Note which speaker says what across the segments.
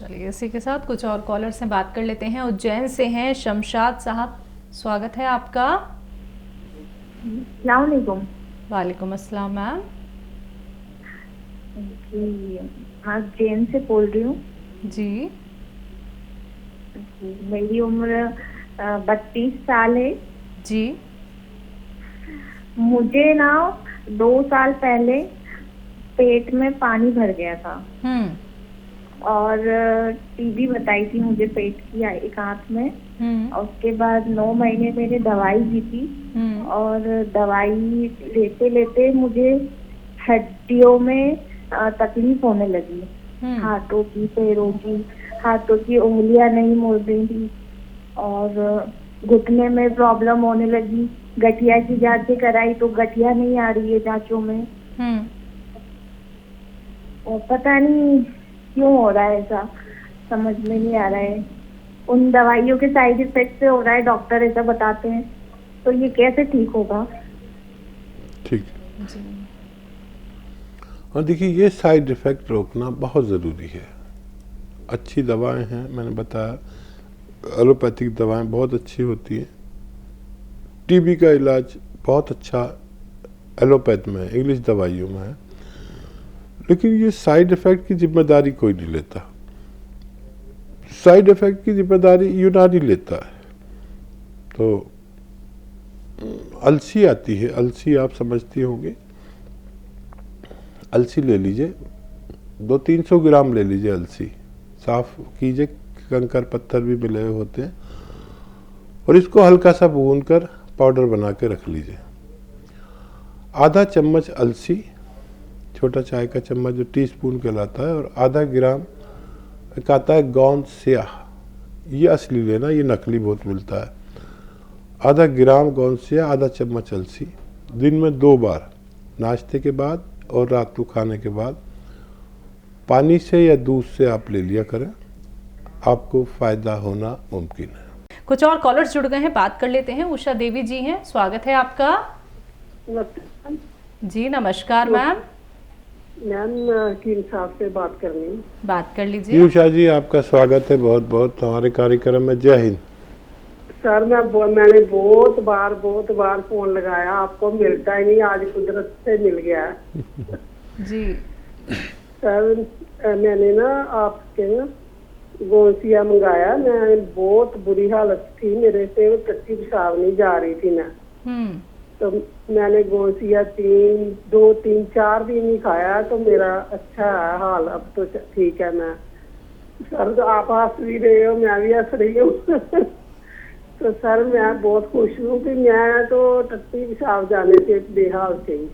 Speaker 1: चलिए इसी के साथ कुछ और कॉलर से बात कर लेते हैं। उज्जैन से हैं शमशाद साहब, स्वागत है आपका।
Speaker 2: अस्सलाम वालेकुम।
Speaker 1: वालेकुम अस्सलाम मैम।
Speaker 2: जी, हाँ उज्जैन से बोल रही हूँ।
Speaker 1: जी
Speaker 2: मेरी उम्र 32 साल है।
Speaker 1: जी।
Speaker 2: मुझे ना 2 साल पहले पेट में पानी भर गया था
Speaker 1: हम्म
Speaker 2: और टीबी बताई थी मुझे पेट की एक आंत में।
Speaker 1: हम्म
Speaker 2: और उसके बाद 9 महीने मैंने दवाई ली थी
Speaker 1: हम्म
Speaker 2: और दवाई लेते लेते मुझे हड्डियों में तकलीफ होने लगी।
Speaker 1: हम्म
Speaker 2: हाथों की, पैरों की, हाथों की उंगलियां नहीं मुड़ रही थी और घुटने में प्रॉब्लम होने लगी। गठिया की जांचें कराई तो गठिया नहीं आ रही है जांचों में।
Speaker 1: हम्म
Speaker 2: और पता नहीं क्यों हो रहा है ऐसा, समझ में नहीं आ रहा है। उन दवाइयों के साइड इफेक्ट से हो रहा है, डॉक्टर ऐसा बताते हैं। तो ये कैसे ठीक होगा?
Speaker 3: ठीक।
Speaker 1: जी
Speaker 3: और देखिए, ये साइड इफ़ेक्ट रोकना बहुत ज़रूरी है। अच्छी दवाएं हैं, मैंने बताया एलोपैथिक दवाएं बहुत अच्छी होती हैं। टीबी का इलाज बहुत अच्छा एलोपैथ में है, इंग्लिश दवाइयों में है। लेकिन ये साइड इफ़ेक्ट की जिम्मेदारी कोई नहीं लेता। साइड इफ़ेक्ट की जिम्मेदारी यूनानी लेता है। तो अलसी आती है, अलसी आप समझती होंगी। अलसी ले लीजिए, 200-300 ग्राम ले लीजिए अलसी, साफ कीजिए, कंकर पत्थर भी मिले हुए होते हैं, और इसको हल्का सा भून कर पाउडर बना के रख लीजिए। आधा चम्मच अलसी, छोटा चाय का चम्मच जो टीस्पून कहलाता है, और आधा ग्राम एक आता है गोंद स्याह, ये असली लेना, ये नकली बहुत मिलता है। आधा ग्राम गोंद स्याह, आधा चम्मच अलसी, दिन में 2 बार, नाश्ते के बाद और रात को खाने के बाद, पानी से या दूध से आप ले लिया करें, आपको फ़ायदा होना मुमकिन है।
Speaker 1: कुछ और कॉलर्स जुड़ गए हैं, बात कर लेते हैं। उषा देवी जी हैं, स्वागत है आपका। जी नमस्कार मैम।
Speaker 4: मैम हकीम साहब से बात करनी है।
Speaker 1: बात कर
Speaker 3: जी
Speaker 1: लीजिए।
Speaker 3: उषा जी, आपका स्वागत है बहुत बहुत हमारे कार्यक्रम में। जय हिंद।
Speaker 4: सर मैंने बहुत बार फोन लगाया, आपको मिलता ही नहीं, आज कुदरत से मिल गया है।
Speaker 1: जी
Speaker 4: सर मैंने ना आपके ना गोसिया मंगाया, मैं बहुत बुरी हालत थी, मेरे से कच्ची पेशाब नहीं जा रही थी मैं। तो मैंने गोसिया 4 दिन ही खाया, तो मेरा अच्छा है हाल, अब तो ठीक है। मैं सर तो आप हंस भी रहे हो, मैं भी हंस रही हूँ। तो सर मैं बहुत खुश हूँ कि मैं तो टट्टी पेशाब जाने से बेहाल थी,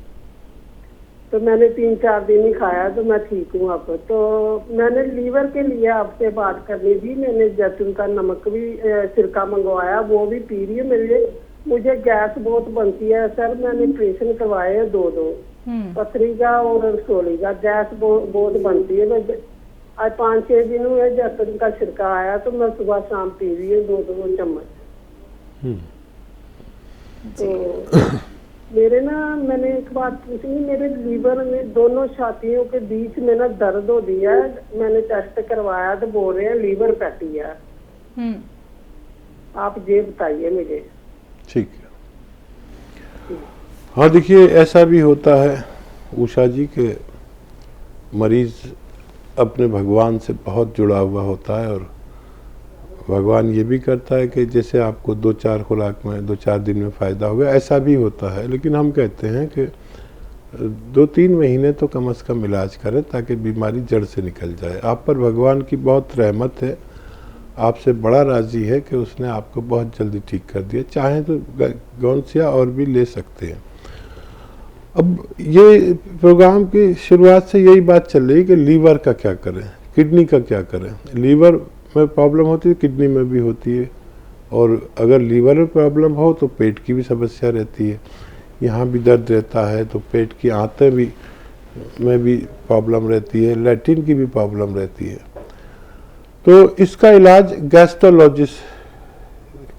Speaker 4: तो मैंने 3-4 दिन ही खाया तो मैं ठीक हूँ अब। तो मैंने लीवर के लिए आपसे बात करनी थी। मैंने जैतून का नमक भी सिरका मंगवाया, वो भी पी रही है। मुझे गैस बहुत बनती है सर, मैंने ऑपरेशन करवाए हैं 2 पथरी का और रसोली का, गैस बहुत बनती है। आज 5-6 दिन हुए जैतून का सिरका आया, तो मैं सुबह शाम पी रही हूँ 2-2 चम्मच। तो मेरे ना, मैंने एक बात पूछी, मेरे लीवर में दोनों छातियों के बीच में ना दर्द हो दिया है। मैंने टेस्ट करवाया तो बोल रहे हैं लीवर फैटी है। आप ये बताइए मुझे।
Speaker 3: ठीक है। हाँ देखिए, ऐसा भी होता है उषा जी के मरीज अपने भगवान से बहुत जुड़ा हुआ होता है, और भगवान ये भी करता है कि जैसे आपको 2-4 खुराक में 2-4 दिन में फ़ायदा हो गया, ऐसा भी होता है। लेकिन हम कहते हैं कि 2-3 महीने तो कम से कम इलाज करें ताकि बीमारी जड़ से निकल जाए। आप पर भगवान की बहुत रहमत है, आपसे बड़ा राजी है कि उसने आपको बहुत जल्दी ठीक कर दिया। चाहें तो गौनसिया और भी ले सकते हैं। अब ये प्रोग्राम की शुरुआत से यही बात चल रही है कि लीवर का क्या करें, किडनी का क्या करें। लीवर में प्रॉब्लम होती है, किडनी में भी होती है, और अगर लीवर में प्रॉब्लम हो तो पेट की भी समस्या रहती है। यहाँ भी दर्द रहता है, तो पेट की आंतें भी में भी प्रॉब्लम रहती है, लैट्रिन की भी प्रॉब्लम रहती है। तो इसका इलाज गैस्ट्रोलॉजिस्ट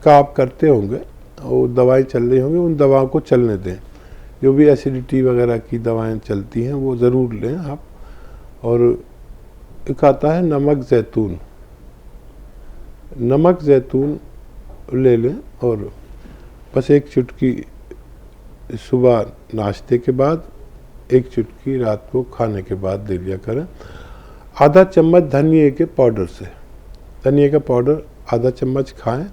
Speaker 3: का आप करते होंगे, वो दवाएं चल रही होंगी, उन दवाओं को चलने दें। जो भी एसिडिटी वगैरह की दवाएं चलती हैं वो ज़रूर लें आप। और एक आता है नमक जैतून। नमक जैतून ले लें और बस एक चुटकी सुबह नाश्ते के बाद, एक चुटकी रात को खाने के बाद ले लिया करें। आधा चम्मच धनिए के पाउडर से, धनिए का पाउडर आधा चम्मच खाएं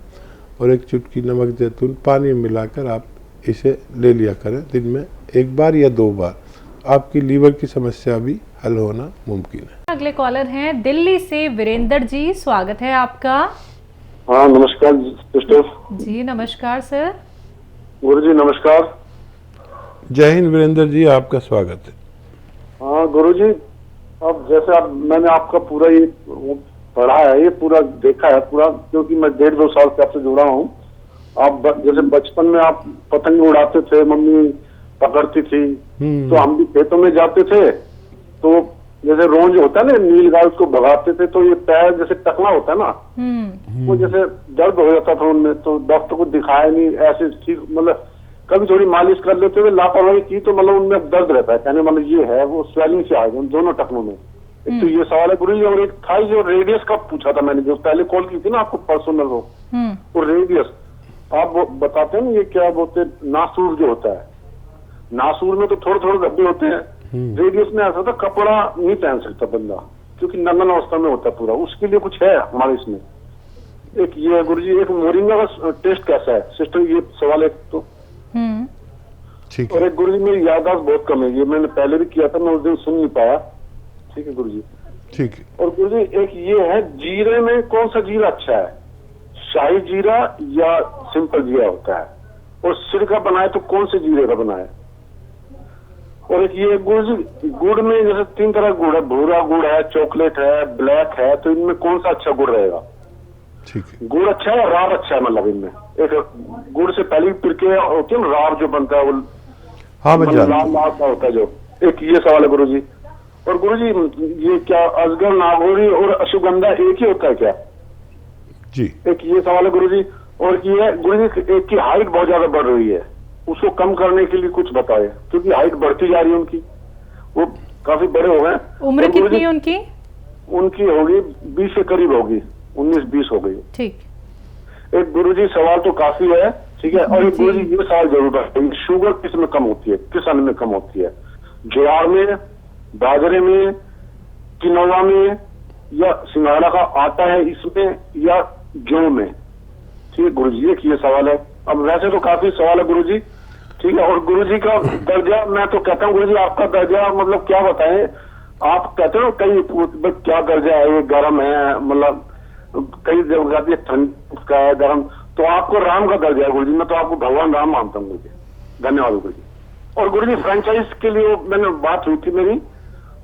Speaker 3: और एक चुटकी नमक जैतून पानी में मिलाकर आप इसे ले लिया करें दिन में एक बार या 2 बार। आपकी लीवर की समस्या भी हल होना मुमकिन है।
Speaker 1: अगले कॉलर हैं दिल्ली से वीरेंद्र जी, स्वागत है आपका।
Speaker 5: हाँ नमस्कार सिस्टर
Speaker 1: जी नमस्कार सर।
Speaker 5: गुरु जी नमस्कार।
Speaker 3: जय हिंद वीरेंद्र जी, आपका स्वागत है।
Speaker 5: हाँ गुरु जी, अब जैसे आप मैंने आपका पूरा ये पढ़ा है, ये पूरा देखा है पूरा, क्योंकि मैं 1.5-2 साल से आपसे जुड़ा हूँ। आप जैसे बचपन में आप पतंग उड़ाते थे, मम्मी पकड़ती थी, तो हम भी खेतों में जाते थे, तो जैसे रोज होता है ना नीलगाय, उसको भगाते थे, तो ये पैर जैसे टकला होता है ना, वो जैसे दर्द हो जाता था उनमें, तो डॉक्टर को दिखाया नहीं, ऐसे ठीक मतलब कभी थोड़ी मालिश कर लेते हुए लापरवाही की तो मतलब उनमें दर्द रहता है, कहने मतलब ये है वो स्वेलिंग से आ गए दोनों टखनों में। एक तो ये सवाल है गुरु जी, और एक था जो रेडियस का पूछा था मैंने, जो पहले कॉल की थी ना आपको पर्सनल वो रेडियस आप वो बताते हैं ना, ये क्या बोलते नासूर जो होता है, नासूर में तो थोड़े थोड़े धब्बे होते हैं, रेडियस में ऐसा था कपड़ा नहीं पहन सकता बंदा, क्योंकि नंदन अवस्था में होता है पूरा, उसके लिए कुछ है हमारे इसमें। एक ये गुरु जी, एक मोरिंगा का टेस्ट कैसा है सिस्टर, ये सवाल है तो।
Speaker 3: ठीक
Speaker 5: और
Speaker 3: है।
Speaker 5: एक गुरु जी मेरी याददाश्त बहुत कम है, ये मैंने पहले भी किया था, मैं उस दिन सुन नहीं पाया। ठीक है गुरु जी।
Speaker 3: ठीक है।
Speaker 5: और गुरु जी एक ये है, जीरे में कौन सा जीरा अच्छा है, शाही जीरा या सिंपल जीरा होता है, और सिर का बनाए तो कौन से जीरे का बनाए। और एक ये गुड़ जी, गुड़ में जैसे 3 तरह गुड़ है, भूरा गुड़ है, चॉकलेट है, ब्लैक है, तो इनमें कौन सा अच्छा गुड़ रहेगा।
Speaker 3: ठीक है।
Speaker 5: गुड़ अच्छा है, राब अच्छा है, मतलब इनमें एक गुड़ से पहले पिरके होती है ना, राब जो बनता है वो
Speaker 3: हाँ मैं
Speaker 5: मतलब
Speaker 3: जानता
Speaker 5: लाल लाल सा होता है जो। एक ये सवाल है गुरु जी। और गुरु जी ये क्या अजगर, नागौरी और अश्वगंधा एक ही होता है क्या
Speaker 3: जी।
Speaker 5: एक ये सवाल है गुरु जी। और ये है गुरु जी, एक की हाइट बहुत ज्यादा बढ़ रही है, उसको कम करने के लिए कुछ बताए, क्योंकि हाइट बढ़ती जा रही है उनकी, वो काफी बड़े हो गए।
Speaker 1: उम्र कितनी है उनकी?
Speaker 5: उनकी होगी 20 के करीब होगी, 19-20 हो गई।
Speaker 1: ठीक।
Speaker 5: एक गुरुजी सवाल तो काफी है, ठीक है। और एक गुरुजी ये सवाल जरूर बताइए, शुगर किस में कम होती है, किस अन्न में कम होती है, ज्वार में, बाजरे में, किनोवा में, या सिंघाड़ा का आटा है इसमें, या जौ में। ठीक है गुरुजी, एक ये सवाल है। अब वैसे तो काफी सवाल है गुरुजी, ठीक है। और गुरुजी का दर्जा, मैं तो कहता हूँ गुरुजी आपका दर्जा मतलब क्या बताएं, आप कहते हो कई क्या दर्जा है, ये गर्म है, मतलब कई जगह जाती है ठंड का है, गर्म, तो आपको राम का दर्जा है गुरुजी, मैं तो आपको भगवान राम मानता हूँ गुरुजी। धन्यवाद गुरुजी। और गुरुजी फ्रेंचाइज के लिए मैंने बात हुई थी मेरी,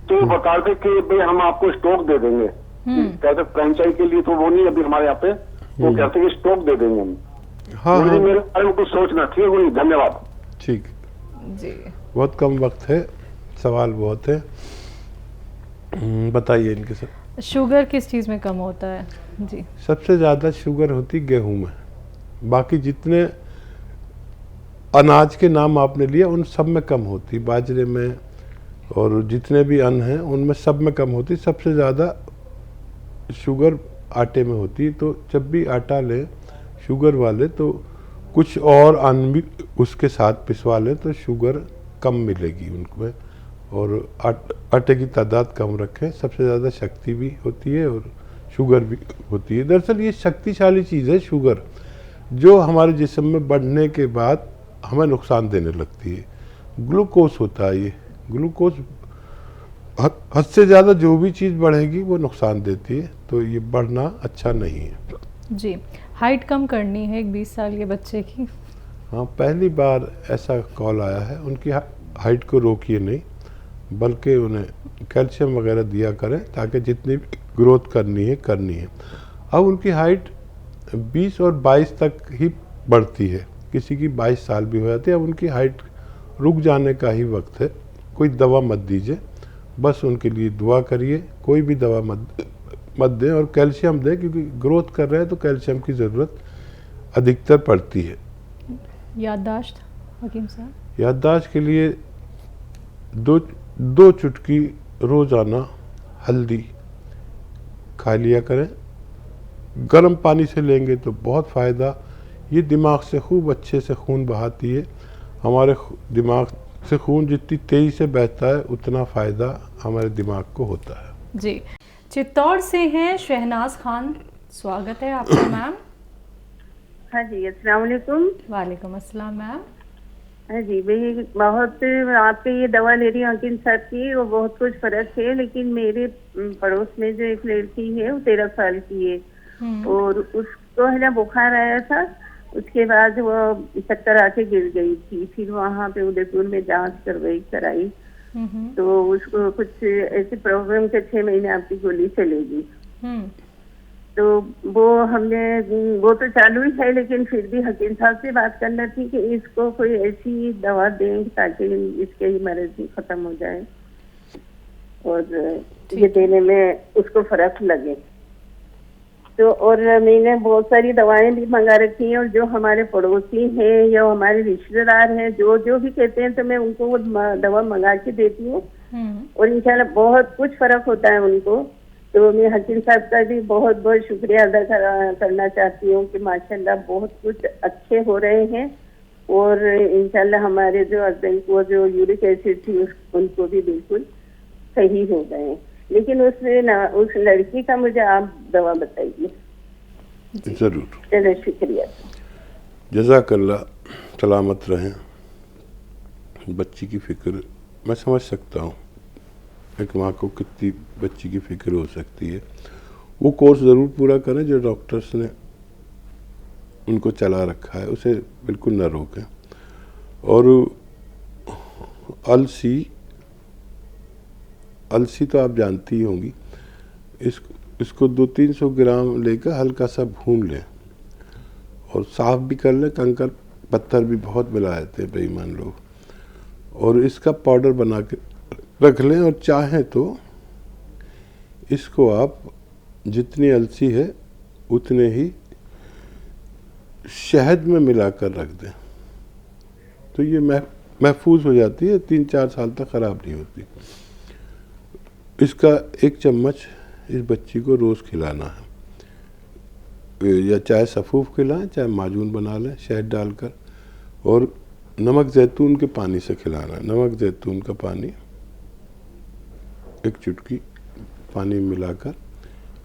Speaker 5: तो बता रहे कि भाई हम आपको स्टॉक दे देंगे, कहते फ्रेंचाइज के लिए तो वो नहीं अभी हमारे यहाँ पे, वो कहते हैं स्टॉक दे देंगे हम।
Speaker 3: हाँ
Speaker 5: गुरुजी
Speaker 3: हाँ
Speaker 5: मेरे बारे में कुछ सोचना, ठीक है गुरुजी, धन्यवाद।
Speaker 3: ठीक।
Speaker 1: जी
Speaker 3: बहुत कम वक्त है, सवाल बहुत है, बताइए इनके सब।
Speaker 1: शुगर किस चीज़ में कम होता है? जी
Speaker 3: सबसे ज़्यादा शुगर होती गेहूं में, बाकी जितने अनाज के नाम आपने लिए उन सब में कम होती, बाजरे में और जितने भी अन्न हैं उनमें सब में कम होती। सबसे ज़्यादा शुगर आटे में होती, तो जब भी आटा लें शुगर वाले तो कुछ और अन्न भी उसके साथ पिसवा लें तो शुगर कम मिलेगी उनमें, और आटे की तादाद कम रखें। सबसे ज़्यादा शक्ति भी होती है और शुगर भी होती है। दरअसल ये शक्तिशाली चीज़ है शुगर, जो हमारे जिस्म में बढ़ने के बाद हमें नुकसान देने लगती है। ग्लूकोज होता है ये, ग्लूकोज हद से ज़्यादा जो भी चीज़ बढ़ेगी वो नुकसान देती है, तो ये बढ़ना अच्छा नहीं है।
Speaker 1: जी हाइट कम करनी है एक 20 साल के बच्चे की।
Speaker 3: हाँ, पहली बार ऐसा कॉल आया है, उनकी हाइट को रोकिए नहीं, बल्कि उन्हें कैल्शियम वगैरह दिया करें ताकि जितनी ग्रोथ करनी है। अब उनकी हाइट 20 और 22 तक ही बढ़ती है, किसी की 22 साल भी हो जाती है। अब उनकी हाइट रुक जाने का ही वक्त है। कोई दवा मत दीजिए, बस उनके लिए दुआ करिए, कोई भी दवा मत दें और कैल्शियम दें, क्योंकि ग्रोथ कर रहे हैं तो कैल्शियम की ज़रूरत अधिकतर पड़ती है।
Speaker 1: याददाश्त हकीम साहब?
Speaker 3: याददाश्त के लिए दो चुटकी रोज़ाना हल्दी खा लिया करें। गर्म पानी से लेंगे तो बहुत फ़ायदा। ये दिमाग से खूब अच्छे से खून बहाती है। हमारे दिमाग से खून जितनी तेज़ी से बहता है उतना फ़ायदा हमारे दिमाग को होता है।
Speaker 1: जी, चित्तौड़ से हैं शहनाज खान, स्वागत है आपका मैम।
Speaker 6: हाँ जी, अस्सलाम वालेकुम।
Speaker 1: वालेकुम अस्सलाम मैम।
Speaker 6: हाँ जी, भाई बहुत आपके ये दवा ले रही हूँ हकीम साहब की, वो बहुत कुछ फर्क है, लेकिन मेरे पड़ोस में जो एक लड़की है वो 13 साल की है और उसको है ना बुखार आया था। उसके बाद वो चक्कर आके गिर गई थी। फिर वहाँ पे उदयपुर में जांच कराई तो उसको कुछ ऐसे प्रॉब्लम के 6 महीने आपकी गोली चलेगी। तो वो तो चालू ही है, लेकिन फिर भी हकीम साहब से बात करना थी कि इसको कोई ऐसी दवा दें ताकि इसके ही मर्ज ही खत्म हो जाए और ये देने में उसको फर्क लगे। तो और मैंने बहुत सारी दवाएं भी मंगा रखी हैं और जो हमारे पड़ोसी हैं या हमारे रिश्तेदार हैं जो भी कहते हैं तो मैं उनको वो दवा मंगा के देती हूँ और इंशाल्लाह बहुत कुछ फर्क होता है उनको। तो मैं हकीम साहब का भी बहुत बहुत शुक्रिया अदा करना चाहती हूँ कि माशाल्लाह बहुत कुछ अच्छे हो रहे हैं और इंशाल्लाह हमारे जो हस्बैंड को जो यूरिक एसिड थी उनको भी बिल्कुल सही हो गए। लेकिन उस लड़की का मुझे आप दवा बताइए।
Speaker 3: ज़रूर।
Speaker 6: चलो शुक्रिया।
Speaker 3: जज़ाकल्लाह। सलामत रहें। बच्ची की फ़िक्र मैं समझ सकता हूँ, एक माँ को कितनी बच्ची की फ़िक्र हो सकती है। वो कोर्स ज़रूर पूरा करें जो डॉक्टर्स ने उनको चला रखा है, उसे बिल्कुल न रोकें। और अलसी तो आप जानती ही होंगी, इसको 200-300 ग्राम लेकर हल्का सा भून लें और साफ़ भी कर लें। कंकर पत्थर भी बहुत मिला देते हैं बेईमान लोग, और इसका पाउडर बना के रख लें। और चाहें तो इसको आप जितनी अलसी है उतने ही शहद में मिलाकर रख दें तो ये महफूज हो जाती है, 3-4 साल तक ख़राब नहीं होती। इसका 1 चम्मच इस बच्ची को रोज़ खिलाना है, या चाहे सफ़ूफ खिलाएं चाहे माजून बना लें शहद डालकर, और नमक ज़ैतून के पानी से खिलाना है। नमक ज़ैतून का पानी 1 चुटकी पानी मिलाकर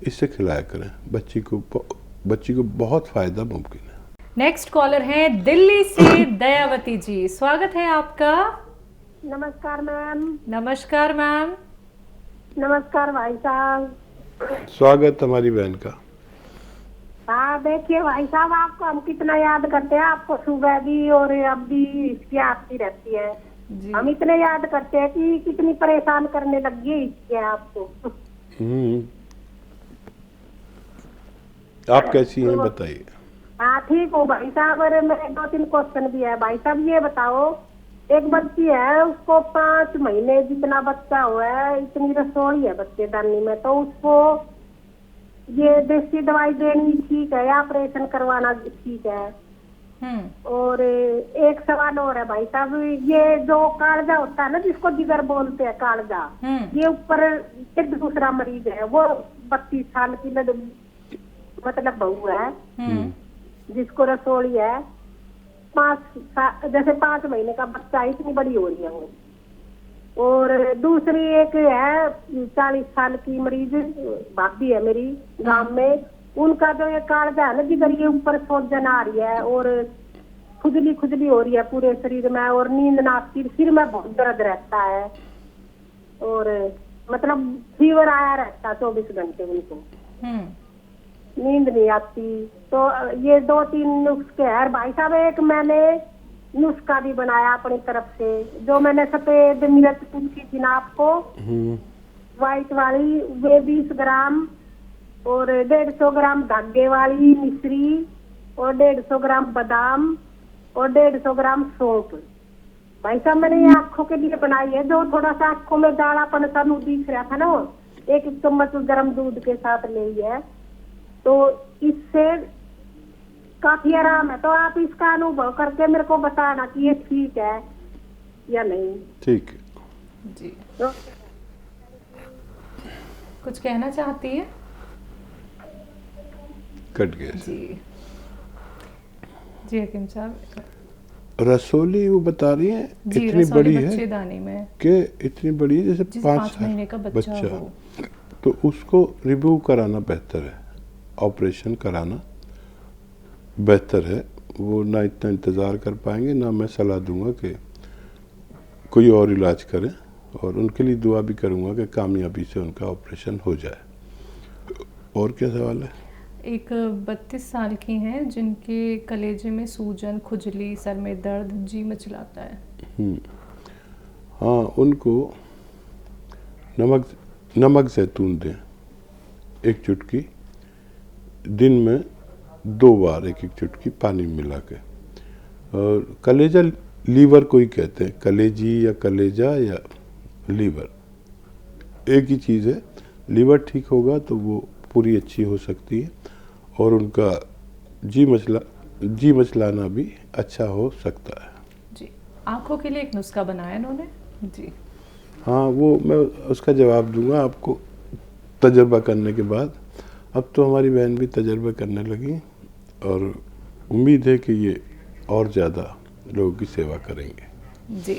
Speaker 3: इससे खिलाया करें। बच्ची को बहुत फ़ायदा मुमकिन है।
Speaker 1: नेक्स्ट कॉलर है दिल्ली से दयावती जी, स्वागत है आपका।
Speaker 2: नमस्कार मैम।
Speaker 1: नमस्कार मैम।
Speaker 2: नमस्कार भाई साहब।
Speaker 3: स्वागत हमारी बहन का।
Speaker 2: हाँ देखिए भाई साहब, आपको हम कितना याद करते हैं, आपको सुबह भी और अब भी इसकी आती रहती है। हम इतने याद करते हैं कि कितनी परेशान करने लगी है इसके आपको।
Speaker 3: आप कैसी हैं बताइए।
Speaker 2: हाँ ठीक हूँ भाई साहब। और मेरे 2-3 क्वेश्चन भी है भाई साहब। ये बताओ, एक बच्ची है उसको 5 महीने जितना बच्चा हुआ है, इतनी रसोई है बच्चेदानी में, तो उसको ये देसी दवाई देनी ठीक है या ऑपरेशन करवाना ठीक है? और एक सवाल और है भाई साहब, ये जो कालजा होता है ना जिसको जिगर बोलते हैं कालजा, ये ऊपर एक दूसरा मरीज है, वो 32 साल की मतलब बहू है जिसको रसोई है, 5 महीने का बच्चा, इतनी बड़ी हो रही है वो। और दूसरी एक है 40 साल की मरीज भाभी है मेरी गांव में, उनका जो ये कालजा है ना जिधर ये ऊपर सूजन आ रही है और खुजली हो रही है पूरे शरीर में, और नींद ना आती, सिर में बहुत दर्द रहता है और मतलब फीवर आया रहता 24 घंटे उनको, नींद नहीं आती। तो ये 2-3 नुस्खे हैं भाई साहब। एक मैंने नुस्खा भी बनाया अपनी तरफ से, जो मैंने सफेद मिर्च पूछी थी ना आपको, व्हाइट वाली, वे 20 ग्राम, और 150 ग्राम धागे वाली मिश्री, और 150 ग्राम बादाम, और 150 ग्राम सौंफ। भाई साहब मैंने ये आँखों के लिए बनाई है, जो थोड़ा सा आँखों में जाड़ापन सा दिख रहा था ना, वो 1 चम्मच गर्म दूध के साथ ली है, तो इससे काफी आराम है। तो आप इसका अनुभव करके मेरे को बताना कि ये ठीक है या नहीं।
Speaker 3: ठीक है
Speaker 1: जी। तो कुछ कहना चाहती है?
Speaker 3: कट गए।
Speaker 1: जी जी हकीम साहब,
Speaker 3: रसोली वो बता रही हैं
Speaker 1: जी
Speaker 3: इतनी बड़ी है
Speaker 1: बच्चेदानी में
Speaker 3: कि इतनी बड़ी है जैसे
Speaker 1: 5 महीने का बच्चा हो,
Speaker 3: तो उसको रिमूव कराना बेहतर है, ऑपरेशन कराना बेहतर है। वो ना इतना इंतज़ार कर पाएंगे, ना मैं सलाह दूंगा कि कोई और इलाज करें, और उनके लिए दुआ भी करूंगा कि कामयाबी से उनका ऑपरेशन हो जाए। और क्या सवाल है?
Speaker 1: एक 32 साल की हैं जिनके कलेजे में सूजन, खुजली, सर में दर्द, जी मचलाता है।
Speaker 3: हाँ, उनको नमक जैतून दें 1 चुटकी, दिन में 2 बार 1-1 चुटकी पानी मिला के। और कलेजा लीवर कोई कहते हैं, कलेजी या कलेजा या लीवर एक ही चीज़ है। लीवर ठीक होगा तो वो पूरी अच्छी हो सकती है, और उनका जी मचलाना भी अच्छा हो सकता है।
Speaker 1: जी, आँखों के लिए एक नुस्खा बनाया इन्होंने। जी
Speaker 3: हाँ, वो मैं उसका जवाब दूंगा आपको तजर्बा करने के बाद। अब तो हमारी बहन भी तजर्बा करने लगी, और उम्मीद है कि ये और ज़्यादा लोगों की सेवा करेंगे।
Speaker 1: जी।